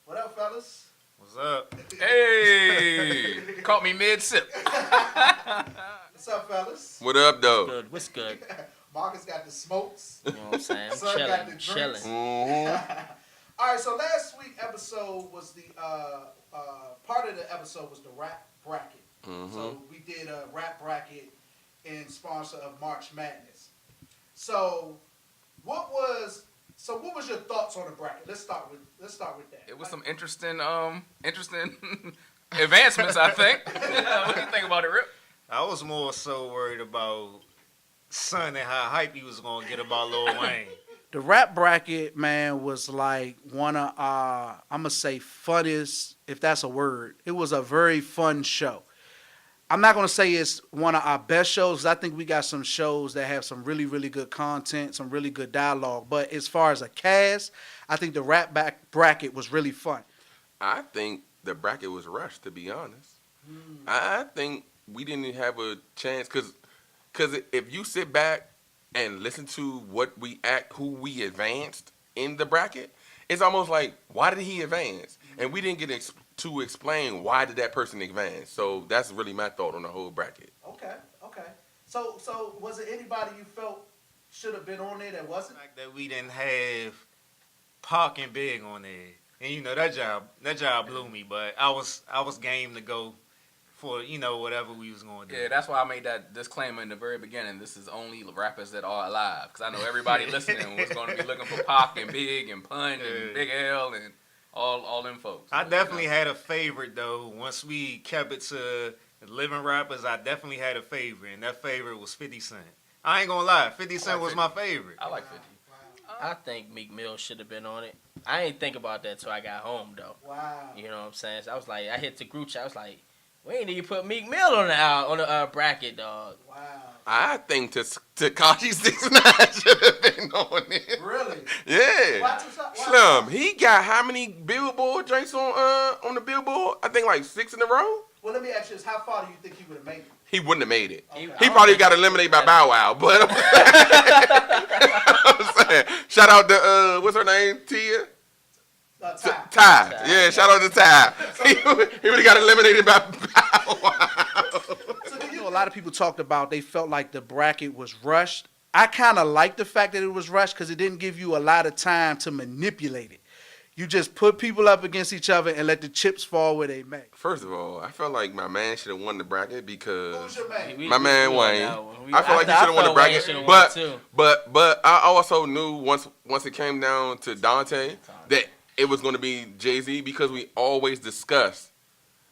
What up, fellas? What's up? Hey, caught me mid-sip. What's up, fellas? What up, though? What's good? Marcus got the smokes. You know what I'm saying? I'm Son got the chilling. drinks. Mm-hmm. All right, so last week's episode was the part of the episode was the rap bracket. Mm-hmm. So we did a rap bracket in sponsor of March Madness. So what was your thoughts on the bracket? Let's start with that. It was some interesting advancements, I think. What do you think about it, Rip? I was more so worried about Son and how hype he was gonna get about Lil Wayne. The rap bracket, man, was like one of I'm gonna say funnest, if that's a word. It was a very fun show. I'm not gonna say it's one of our best shows. I think we got some shows that have some really, really good content, some really good dialogue. But as far as a cast, I think the rap bracket was really fun. I think the bracket was rushed, to be honest. I think we didn't have a chance because if you sit back and listen to who we advanced in the bracket, it's almost like, why did he advance? And we didn't get to explain why did that person advance. So that's really my thought on the whole bracket. Okay. So was it anybody you felt should have been on there that wasn't? Like that we didn't have Pac and Big on there. And you know that job blew me, but I was game to go for, whatever we was going to do. Yeah, that's why I made that disclaimer in the very beginning. This is only rappers that are alive. Because I know everybody listening was going to be looking for Pac and Big and Pun and Big L and all them folks. I definitely had a favorite, though. Once we kept it to living rappers, I definitely had a favorite. And that favorite was 50 Cent. I ain't going to lie. 50 Cent was my favorite. I like 50. I think Meek Mill should have been on it. I ain't think about that till I got home, though. Wow. You know what I'm saying? So I was like, I hit the group chat. I was like, we ain't need to put Meek Mill on the bracket, dog. Wow. I think Tekashi 6ix9ine should have been on it. Really? Yeah. Why Slim, he got how many Billboard drinks on the Billboard? I think like 6 in a row. Well, let me ask you this: how far do you think he would have made it? He wouldn't have made it. Okay. He probably got eliminated by Bow Wow. But I'm saying, shout out to what's her name? Tia. Ty. Yeah, shout out to Ty. He would have got eliminated by Bow Wow. A lot of people talked about they felt like the bracket was rushed. I kind of like the fact that it was rushed because it didn't give you a lot of time to manipulate it. You just put people up against each other and let the chips fall where they may. First of all, I felt like my man should have won the bracket because Who's your man? my man Wayne. I felt like he should have won the bracket, but I also knew once it came down to Dante that it was going to be Jay-Z because we always discuss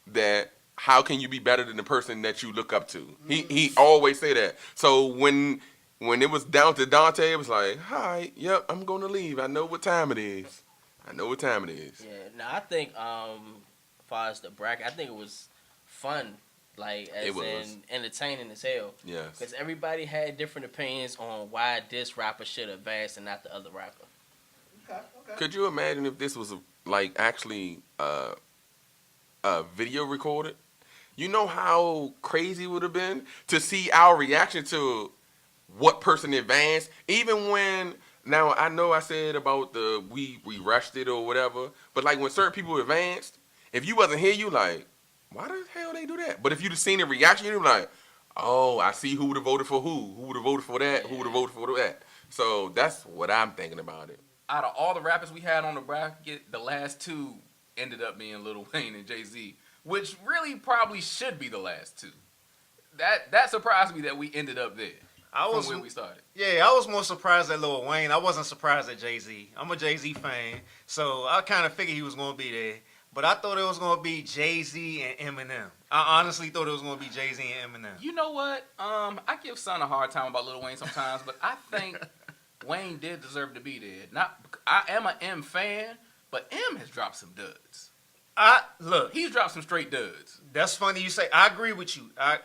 that. How can you be better than the person that you look up to? He always say that. So when it was down to Dante, it was like, hi, yep, I'm gonna leave. I know what time it is. Yeah, no, I think as far as the bracket, I think it was fun, like entertaining as hell. Yes. Because everybody had different opinions on why this rapper should advance and not the other rapper. Okay. Could you imagine if this was actually video recorded? You know how crazy it would have been to see our reaction to what person advanced, even when. Now I know I said about we rushed it or whatever, but like when certain people advanced, if you wasn't here, you like, why the hell they do that? But if you'd have seen the reaction, you'd be like, oh, I see who would have voted for who would have voted for that, who would have voted for that. So that's what I'm thinking about it. Out of all the rappers we had on the bracket, the last two ended up being Lil Wayne and Jay-Z. Which really probably should be the last two. That surprised me that we ended up there. From where we started. Yeah, I was more surprised at Lil Wayne. I wasn't surprised at Jay-Z. I'm a Jay-Z fan, so I kind of figured he was going to be there. But I thought it was going to be Jay-Z and Eminem. I honestly thought it was going to be Jay-Z and Eminem. You know what? I give Son a hard time about Lil Wayne sometimes, but I think Wayne did deserve to be there. I am an M fan, but M has dropped some duds. He's dropped some straight duds. That's funny you say. I agree with you. I'm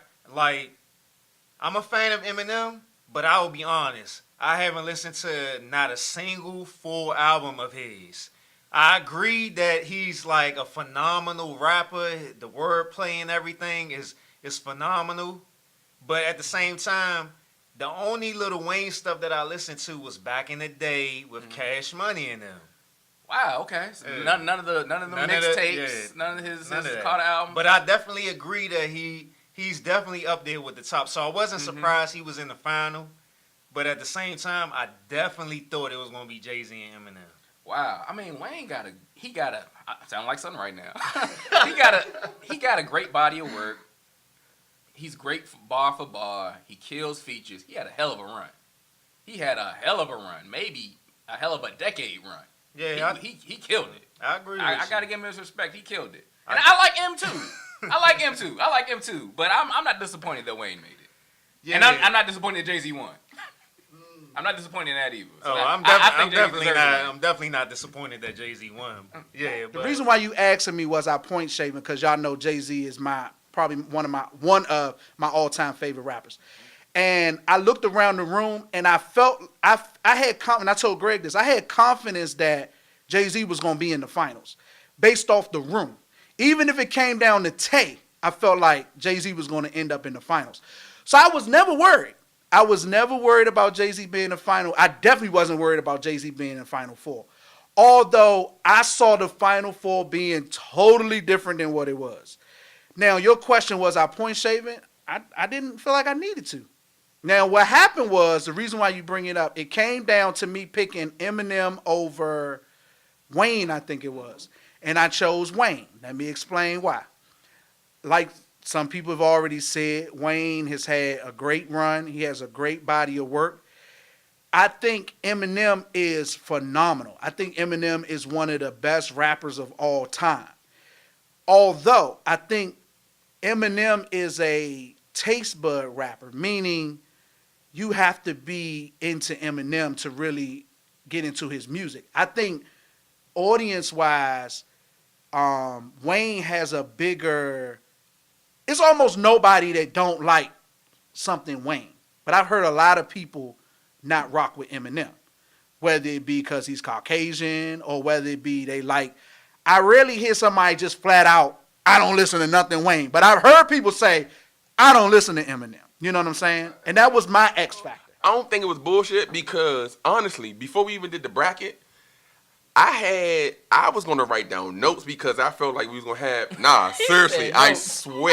a fan of Eminem, but I will be honest. I haven't listened to not a single full album of his. I agree that he's like a phenomenal rapper. The wordplay and everything is phenomenal. But at the same time, the only Lil Wayne stuff that I listened to was back in the day with Cash Money in them. Wow. Okay. So none of the mixtapes. None of his Carter album. But I definitely agree that he's definitely up there with the top. So I wasn't surprised he was in the final. But at the same time, I definitely thought it was gonna be Jay-Z and Eminem. Wow. I mean, Wayne got a. I sound like something right now. he got a great body of work. He's great for bar. He kills features. He had a hell of a run. Maybe a hell of a decade run. Yeah, he killed it. I agree with I you. gotta give him his respect. He killed it. And I like him too. I like him too. But I'm not disappointed that Wayne made it. Yeah, and I'm not disappointed that Jay-Z won. I'm not disappointed in that either. So I'm definitely not disappointed that Jay-Z won. Yeah, the reason why you asking me was I point shaving because y'all know Jay-Z is probably one of my all-time favorite rappers. And I looked around the room and I felt I had confidence. I told Greg this. I had confidence that Jay-Z was going to be in the finals based off the room. Even if it came down to Tay, I felt like Jay-Z was going to end up in the finals. So I was never worried. I was never worried about Jay-Z being in the final. I definitely wasn't worried about Jay-Z being in the Final Four. Although I saw the Final Four being totally different than what it was. Now, your question was, I point shaving? I didn't feel like I needed to. Now, what happened was, the reason why you bring it up, it came down to me picking Eminem over Wayne, I think it was. And I chose Wayne. Let me explain why. Like some people have already said, Wayne has had a great run. He has a great body of work. I think Eminem is phenomenal. I think Eminem is one of the best rappers of all time. Although I think Eminem is a taste bud rapper, meaning you have to be into Eminem to really get into his music. I think audience-wise, Wayne has a bigger... It's almost nobody that don't like something Wayne. But I've heard a lot of people not rock with Eminem. Whether it be because he's Caucasian or whether it be they like... I rarely hear somebody just flat out, I don't listen to nothing Wayne. But I've heard people say, I don't listen to Eminem. You know what I'm saying? And that was my X factor. I don't think it was bullshit because, honestly, before we even did the bracket, I was going to write down notes because I felt like we was going to have, seriously, I swear.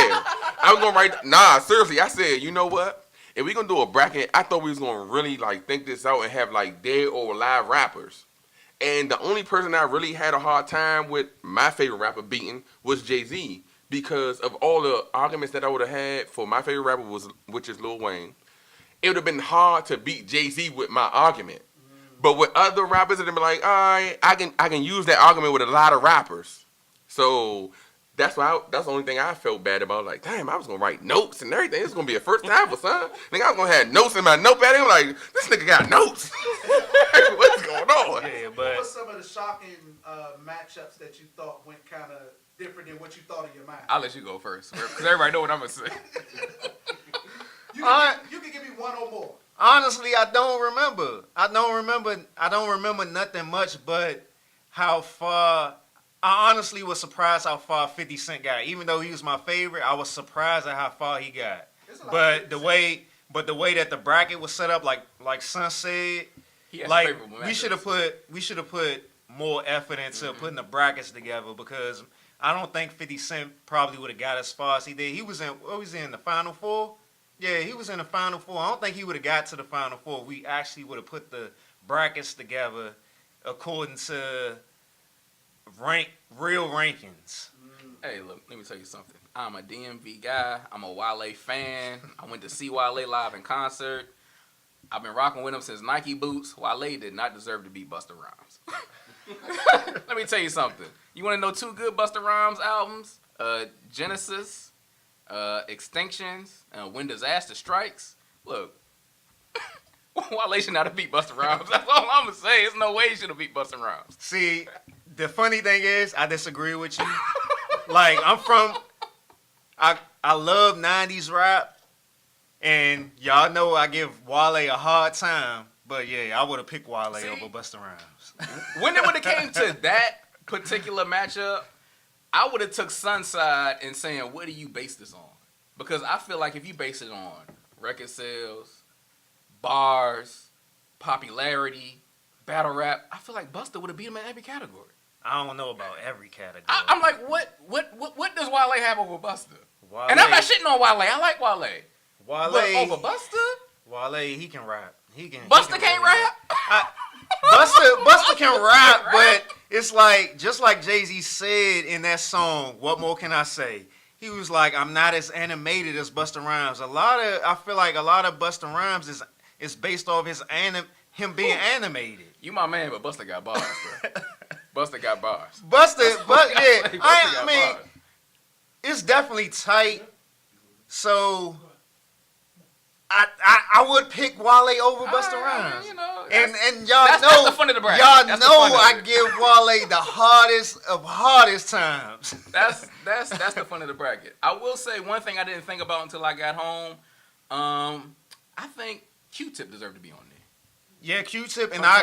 I was going to write, seriously, I said, you know what? If we going to do a bracket, I thought we was going to really, think this out and have, dead or live rappers. And the only person I really had a hard time with my favorite rapper beating was Jay-Z because of all the arguments that I would have had for my favorite rapper, which is Lil Wayne. It would have been hard to beat Jay-Z with my argument. But with other rappers, it'd be like, all right, I can use that argument with a lot of rappers. So that's the only thing I felt bad about. Like, damn, I was gonna write notes and everything. It's gonna be a first time for son. Nigga, I was gonna have notes in my notepad. I'm like, this nigga got notes. What's going on? Yeah, but what were some of the shocking matchups that you thought went kind of different than what you thought in your mind? I'll let you go first because everybody know what I'm gonna say. You can give me one or more. Honestly, I don't remember. I don't remember nothing much but how far. I honestly was surprised how far 50 Cent got. Even though he was my favorite, I was surprised at how far he got. But the way that the bracket was set up, like Son said, we should have put more effort into putting the brackets together because I don't think 50 Cent probably would have got as far as he did. He was in the Final Four. Yeah, he was in the Final Four. I don't think he would have got to the Final Four if we actually would have put the brackets together according to real rankings. Hey, look, let me tell you something. I'm a DMV guy. I'm a Wale fan. I went to see Wale live in concert. I've been rocking with him since Nike boots. Wale did not deserve to beat Busta Rhymes. Let me tell you something. You want to know two good Busta Rhymes albums? Genesis. Extinctions, When Disaster Strikes. Look, Wale should not have beat Busta Rhymes. That's all I'm gonna say. There's no way he should have beat Busta Rhymes. See, the funny thing is, I disagree with you. I love 90s rap, and y'all know I give Wale a hard time, but yeah, I would have picked Wale over Busta Rhymes. When it would have came to that particular matchup, I would have took Sunside and saying, what do you base this on? Because I feel like if you base it on record sales, bars, popularity, battle rap, I feel like Busta would have beat him in every category. I don't know about every category. I'm like, what does Wale have over Busta? Wale, And I'm not shitting on Wale. I like Wale. Wale, But over Busta? Wale, he can rap. Busta can't rap? Busta can rap, but it's like, just like Jay-Z said in that song, What More Can I Say? He was like, I'm not as animated as Busta Rhymes. I feel like a lot of Busta Rhymes is based off him being animated. You my man, but Busta got bars, bro. Busta got bars. I mean, it's definitely tight. So I would pick Wale over Busta Rhymes. You know, and y'all that's know the fun of the bracket. Y'all That's the know fun of I it. give Wale the hardest times. That's the fun of the bracket. I will say one thing I didn't think about until I got home. I think Q-Tip deserved to be on there. Yeah, Q-Tip and I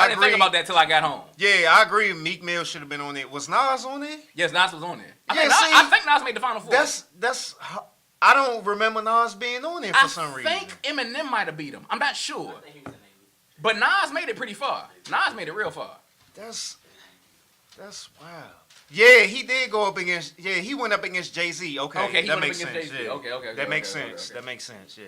didn't agree. think about that till I got home. Yeah, I agree. Meek Mill should have been on there. Was Nas on there? Yes, Nas was on there. Yeah, I think Nas made the final four. That's. I don't remember Nas being on there for some reason. I think Eminem might have beat him. I'm not sure. But Nas made it pretty far. Nas made it real far. That's wild. Yeah, he did go up against. Yeah, he went up against Jay-Z. Okay, that makes sense. Yeah. Okay. That makes sense. That makes sense. Yeah.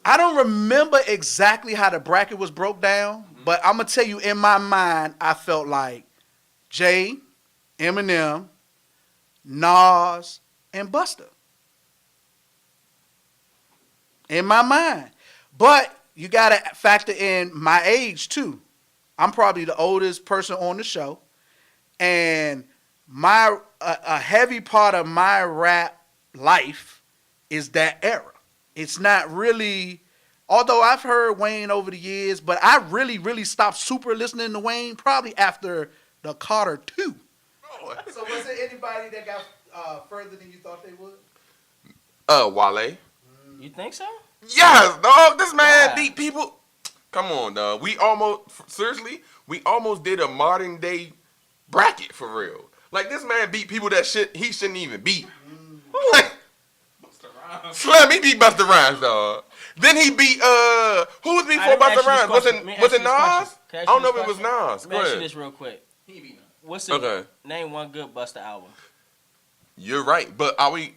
I don't remember exactly how the bracket was broke down, but I'm going to tell you, in my mind, I felt like Jay, Eminem, Nas, and Busta. In my mind. But you got to factor in my age, too. I'm probably the oldest person on the show. And a heavy part of my rap life is that era. It's not really, although I've heard Wayne over the years, but I really stopped super listening to Wayne probably after the Carter 2. So was there anybody that got further than you thought they would? Wale. You think so? Yes, dog. This man Wow. beat people. Come on, dog. We almost did a modern day bracket for real. Like, this man beat people that he shouldn't even beat. Like, Slim, he beat Busta Rhymes, dog. Then he beat who was before Busta Rhymes? Was it Nas? I don't know if it was Nas. Let me Go ask you ahead. this real quick. He beat him. What's the Okay. name one good Busta album? You're right, but are we?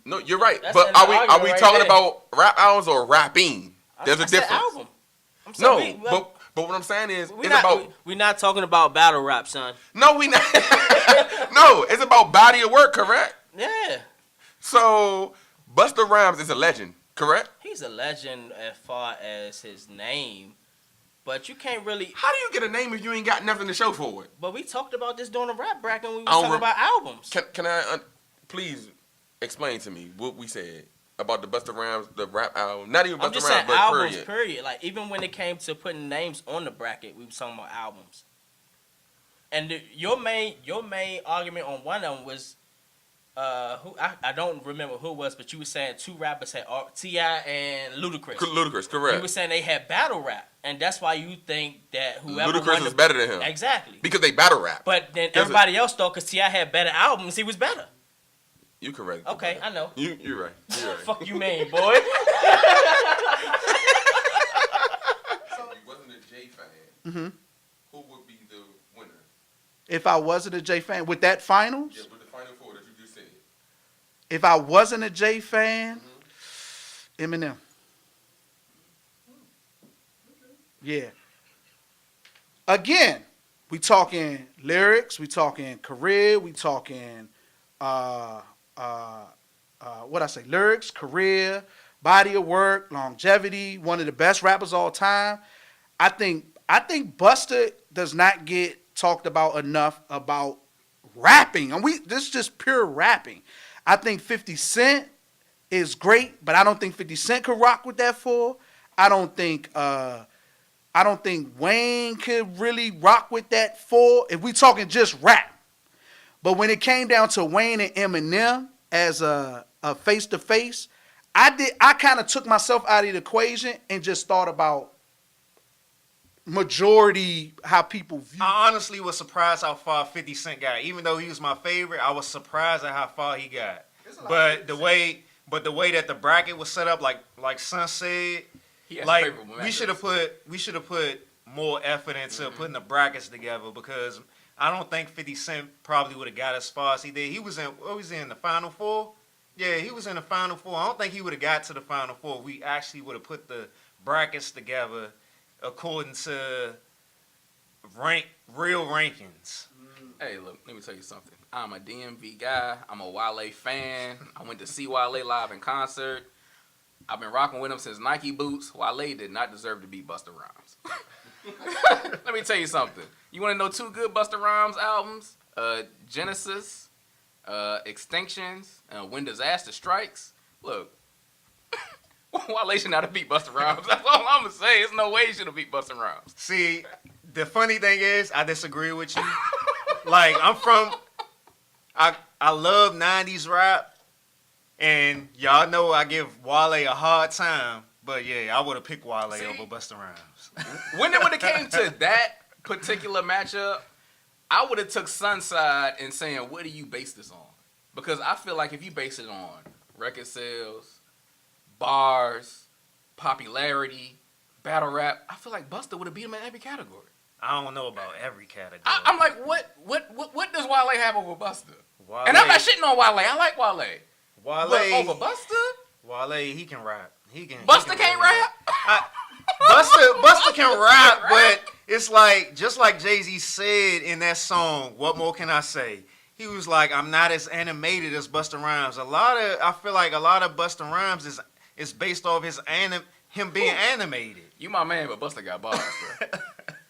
No, you're right. That's But an are we argument right talking there. about rap albums or rapping? There's a I said difference. album. I'm No, sorry, but what I'm saying is, we're it's not, about. we're not talking about battle rap, son. No, we not. No, it's about body of work, correct? Yeah. So Busta Rhymes is a legend, correct? He's a legend as far as his name, but you can't really. How do you get a name if you ain't got nothing to show for it? But we talked about this during the rap bracket when we I was don't talking about albums. Can I please explain to me what we said about the Busta Rhymes, the rap album? Not even I'm Busta just Rhymes, saying but albums, period. period. Like, even when it came to putting names on the bracket, we was talking about albums. And your main argument on one of them was, who I don't remember who it was, but you were saying two rappers had T.I. and Ludacris. Ludacris, You correct. were saying they had battle rap, and that's why you think that whoever Ludacris won is better than him. Exactly. Because they battle rap. But then There's everybody else thought because T.I. had better albums, he was better. You correct. Okay, I know. You're right. You're right. Fuck you, man, boy. So you wasn't a J fan. Mm-hmm. Who would be the winner? If I wasn't a J fan, with that finals, Yeah, with the final four that you just said. if I wasn't a J fan, Eminem. Yeah. Again, we talking lyrics, we talking career, we talking what I say, lyrics, career, body of work, longevity, one of the best rappers of all time. I think Busta does not get talked about enough about rapping. And this is just pure rapping. I think 50 Cent is great, but I don't think 50 Cent could rock with that full. I don't think Wayne could really rock with that full if we talking just rap. But when it came down to Wayne and Eminem as a face-to-face, I kind of took myself out of the equation and just thought about majority how people view. I honestly was surprised how far 50 Cent got. Even though he was my favorite, I was surprised at how far he got. But the way that the bracket was set up, like Son said, He has like favorable we should have put more effort into putting the brackets together because I don't think 50 Cent probably would have got as far as he did. He was in the Final Four? Yeah, he was in the Final Four. I don't think he would have got to the Final Four if we actually would have put the brackets together according to real rankings. Hey, look, let me tell you something. I'm a DMV guy. I'm a Wale fan. I went to see Wale live in concert. I've been rocking with him since Nike boots. Wale did not deserve to beat Busta Rhymes. Let me tell you something. You want to know two good Busta Rhymes albums? Genesis, Extinctions, and When Disaster Strikes. Look, Wale should not have beat Busta Rhymes. That's all I'm going to say. There's no way he should have beat Busta Rhymes. See, the funny thing is, I disagree with you. Like, I love 90s rap, and y'all know I give Wale a hard time, but yeah, I would have picked Wale over Busta Rhymes. When it would have came to that particular matchup, I would have took Sunside and saying, what do you base this on? Because I feel like if you base it on record sales, bars, popularity, battle rap, I feel like Busta would have beat him in every category. I don't know about every category. I'm like, what does Wale have over Busta? Wale, And I'm not shitting on Wale. I like Wale. Wale But over Busta? Wale, he can rap. Busta can't rap? Busta can rap, but it's like, just like Jay-Z said in that song, What More Can I Say? He was like, I'm not as animated as Busta Rhymes. I feel like a lot of Busta Rhymes is based off him being animated. You my man, but Busta got bars, bro.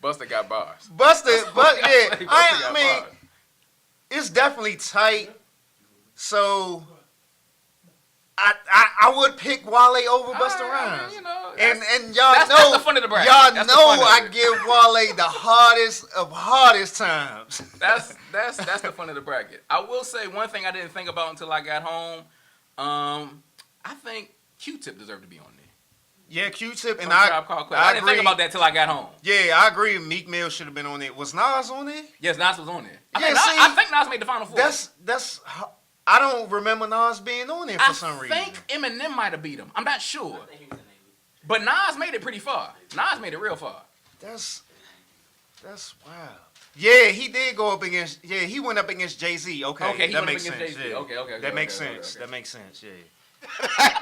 Busta got bars. I mean, it's definitely tight. So I would pick Wale over Busta Rhymes. You know, and y'all that's know the fun of the bracket. Y'all That's the know fun of I it. give Wale the hardest times. That's the fun of the bracket. I will say one thing I didn't think about until I got home. I think Q-Tip deserved to be on there. Yeah, Q-Tip and I didn't agree. think about that till I got home. Yeah, I agree. Meek Mill should have been on there. Was Nas on there? Yes, Nas was on there. Yeah, I think Nas made the Final Four. That's. I don't remember Nas being on there for some reason. I think Eminem might have beat him. I'm not sure. But Nas made it pretty far. Nas made it real far. That's wow. Yeah, he did go up against. Yeah, he went up against Jay-Z. Okay, he that went makes up against sense. Jay-Z. Yeah. Okay. That makes okay, sense. okay. That makes sense. Yeah.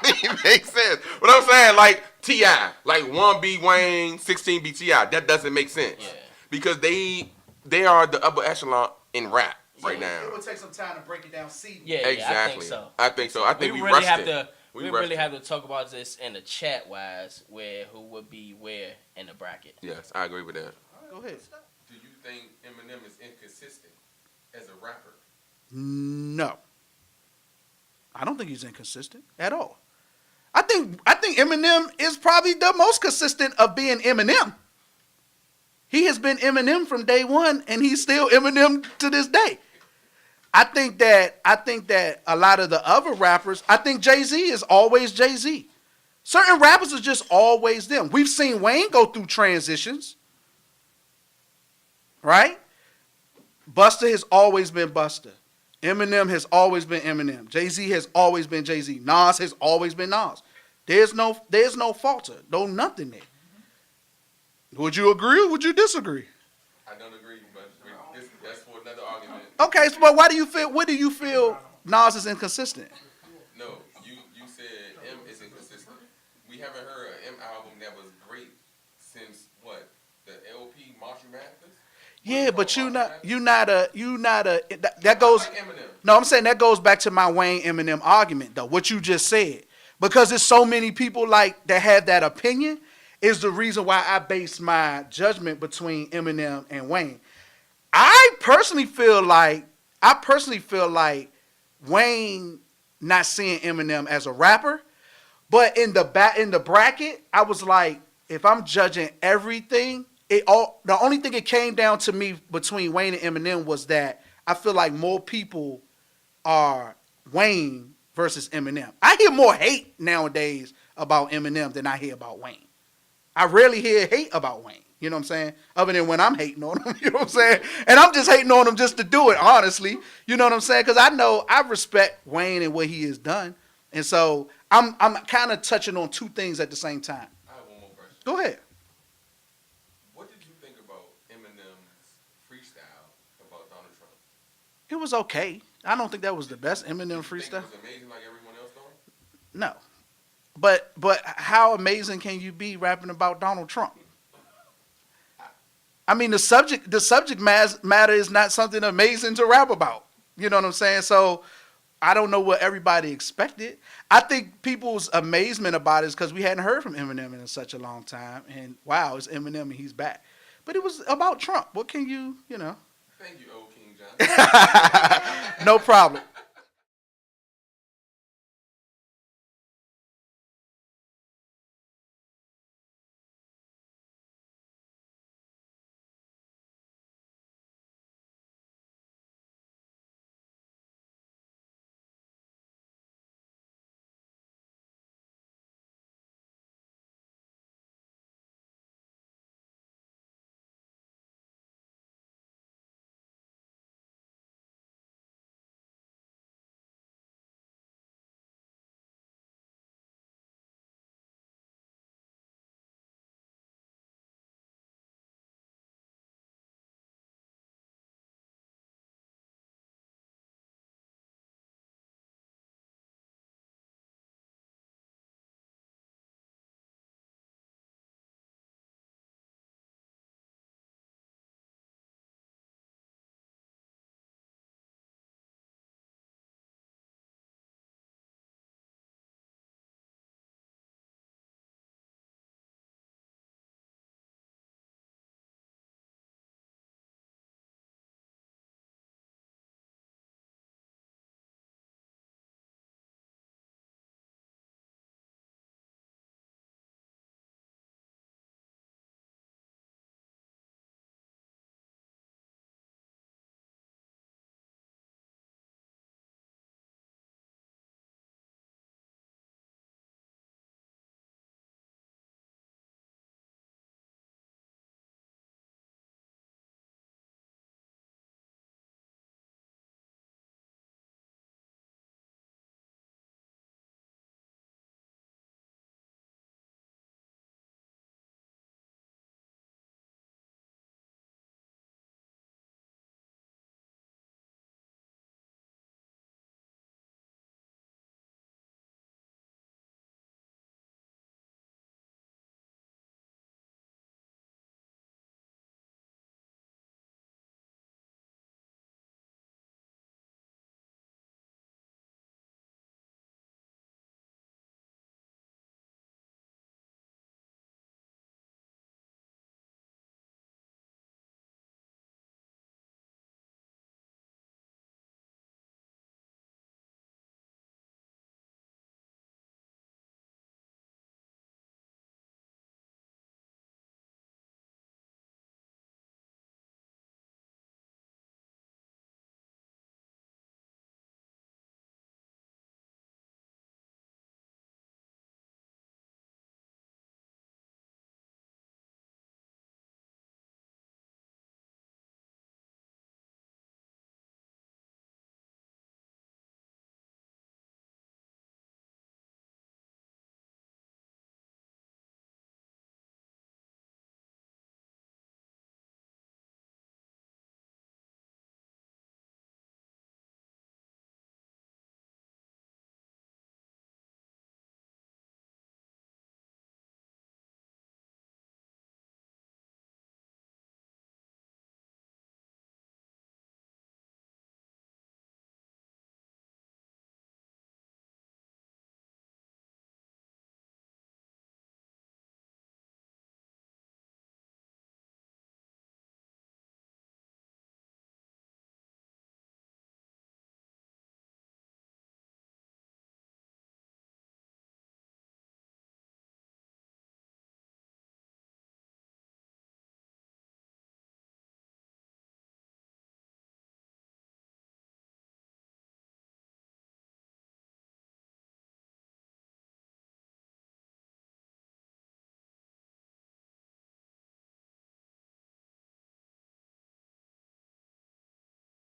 It makes sense. But I'm saying, like, T.I., like 1 beat Wayne, 16 beat T.I. That doesn't make sense. Yeah. Because they are the upper echelon in rap right now. It would take some time to break it down. See, Yeah, Exactly. I think so. I think we really rushed have it. to. We We rushed really it. have to talk about this in the chat wise, who would be where in the bracket. Yes, I agree with that. Go ahead. Do you think Eminem is inconsistent as a rapper? No. I don't think he's inconsistent at all. I think Eminem is probably the most consistent of being Eminem. He has been Eminem from day one, and he's still Eminem to this day. I think that a lot of the other rappers, I think Jay-Z is always Jay-Z. Certain rappers are just always them. We've seen Wayne go through transitions, right? Busta has always been Busta. Eminem has always been Eminem. Jay-Z has always been Jay-Z. Nas has always been Nas. There's no falter, no nothing there. Would you agree or would you disagree? I don't agree, but that's for another argument. Okay, so but what do you feel Nas is inconsistent? No, you said M is inconsistent. We haven't heard an M album that was great since what? The LP Marshall Mathers? Yeah, but that goes. Like Eminem. No, I'm saying that goes back to my Wayne Eminem argument though. What you just said, because there's so many people like that have that opinion, is the reason why I base my judgment between Eminem and Wayne. I personally feel like Wayne not seeing Eminem as a rapper, but in the bracket, I was like, if I'm judging everything, the only thing it came down to me between Wayne and Eminem was that I feel like more people are Wayne versus Eminem. I hear more hate nowadays about Eminem than I hear about Wayne. I rarely hear hate about Wayne. You know what I'm saying? Other than when I'm hating on him, you know what I'm saying? And I'm just hating on him just to do it, honestly. You know what I'm saying? Because I respect Wayne and what he has done. And so I'm kind of touching on two things at the same time. I have one more question. Go ahead. What did you It was okay. I don't think that was the best Eminem Did you think freestyle. it was amazing like everyone else thought? No. But how amazing can you be rapping about Donald Trump? I mean, the subject matter is not something amazing to rap about. You know what I'm saying? So I don't know what everybody expected. I think people's amazement about it is because we hadn't heard from Eminem in such a long time. And wow, it's Eminem and he's back. But it was about Trump. What can you know? Thank you, old King John. No problem.